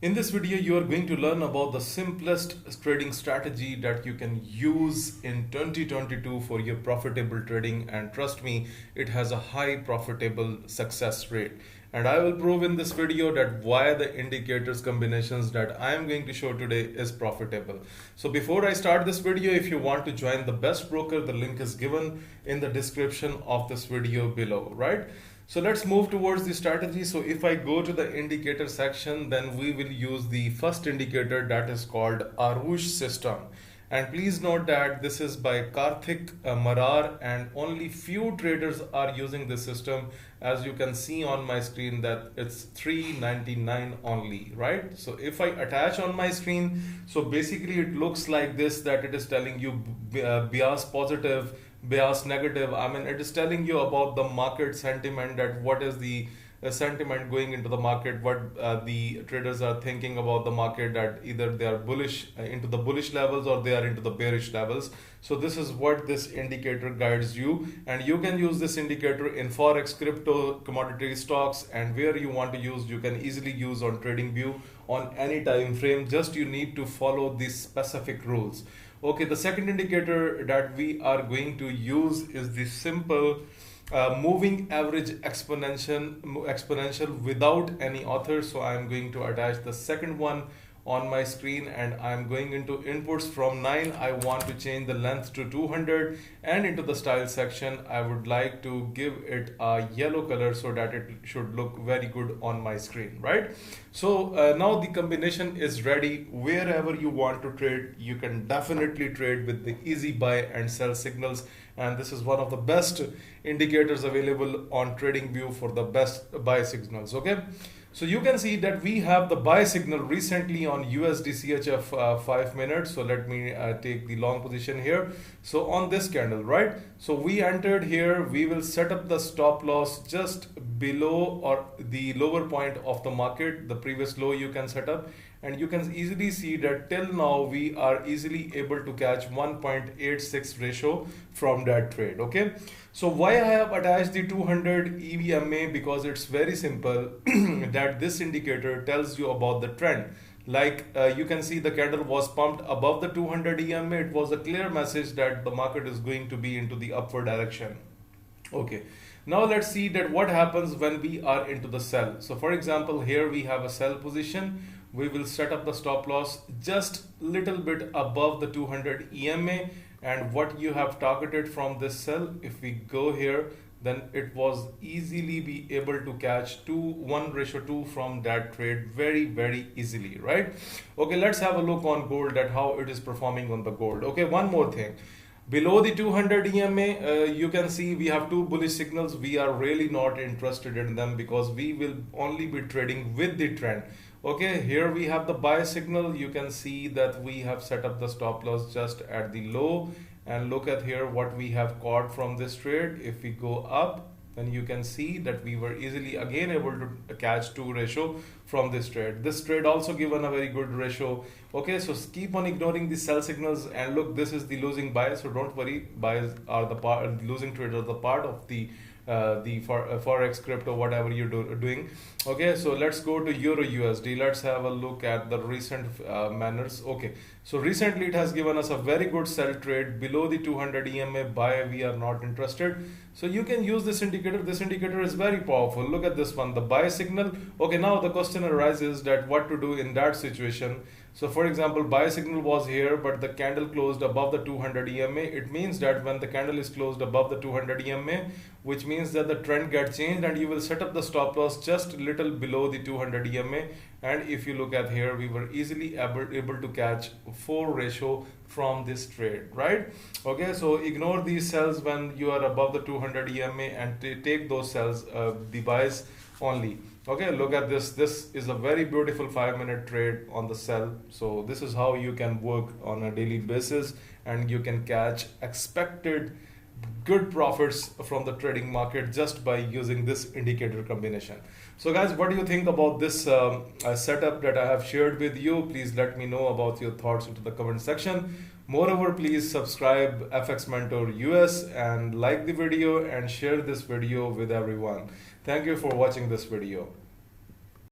In this video, you are going to learn about the simplest trading strategy that you can use in 2022 for your profitable trading, and trust me, it has a high profitable success rate. And I will prove in this video that why the indicators combinations that I am going to show today is profitable. So before I start this video, if you want to join the best broker, the link is given in the description of this video below, right? So let's move towards the strategy. So if I go to the indicator section, then we will use the first indicator that is called Arush system. And please note that this is by Karthik Marar, and only few traders are using this system. As you can see on my screen that it's 399 only, right? So if I attach on my screen, so basically it looks like this, that it is telling you bias positive, bias negative. I mean, it is telling you about the market sentiment, that what is the sentiment going into the market, what the traders are thinking about the market, that either they are bullish into the bullish levels or they are into the bearish levels. So this is what this indicator guides you, and you can use this indicator in forex, crypto, commodity stocks, and where you want to use, you can easily use on TradingView on any time frame. Just you need to follow these specific rules. Okay, the second indicator that we are going to use is the simple moving average exponential without any author. So I'm going to attach the second one on my screen, and I'm going into inputs from 9. I want to change the length to 200, and into the style section I would like to give it a yellow color so that it should look very good on my screen, right? So now the combination is ready. Wherever you want to trade, you can definitely trade with the easy buy and sell signals, and this is one of the best indicators available on TradingView for the best buy signals. Okay, so you can see that we have the buy signal recently on USD CHF 5 minutes. So let me take the long position here. So on this candle, right? So we entered here. We will set up the stop loss just below or the lower point of the market. The previous low you can set up, and you can easily see that till now we are easily able to catch 1.86 ratio from that trade. Okay, so why I have attached the 200 EMA? Because it's very simple that this indicator tells you about the trend. Like you can see the candle was pumped above the 200 EMA. It was a clear message that the market is going to be into the upward direction. Okay, now let's see that what happens when we are into the sell. So for example, here we have a sell position. We will set up the stop loss just little bit above the 200 EMA, and what you have targeted from this sell, if we go here, then it was easily be able to catch 1:2 from that trade very easily, right? Okay, let's have a look on gold, that how it is performing on the gold. Okay, one more thing. Below the 200 EMA, you can see we have two bullish signals. We are really not interested in them because we will only be trading with the trend. Okay, here we have the buy signal. You can see that we have set up the stop loss just at the low, and look at here what we have caught from this trade. If we go up, then you can see that we were easily again able to catch 2 ratio from this trade. This trade also given a very good ratio. Okay, so keep on ignoring the sell signals, and look, this is the losing buy. So don't worry, buys are the part, losing trades are the part of the forex, crypto, whatever you're doing. Okay, so let's go to Euro USD. Let's have a look at the recent manners. Okay, so recently it has given us a very good sell trade below the 200 EMA. Buy, we are not interested. So you can use this indicator. This indicator is very powerful. Look at this one, the buy signal. Okay, now the question arises that what to do in that situation. So for example, buy signal was here, but the candle closed above the 200 EMA. It means that when the candle is closed above the 200 EMA, which means that the trend gets changed, and you will set up the stop loss just little below the 200 EMA. And if you look at here, we were easily able to catch 4 ratio from this trade, right? Okay, so ignore these sells when you are above the 200 EMA, and take those sells, the buys only. Okay, look at this. This is a very beautiful 5-minute trade on the sell. So this is how you can work on a daily basis, and you can catch expected good profits from the trading market just by using this indicator combination. So guys, what do you think about this setup that I have shared with you? Please let me know about your thoughts into the comment section. Moreover, please subscribe FX Mentor US and like the video and share this video with everyone. Thank you for watching this video.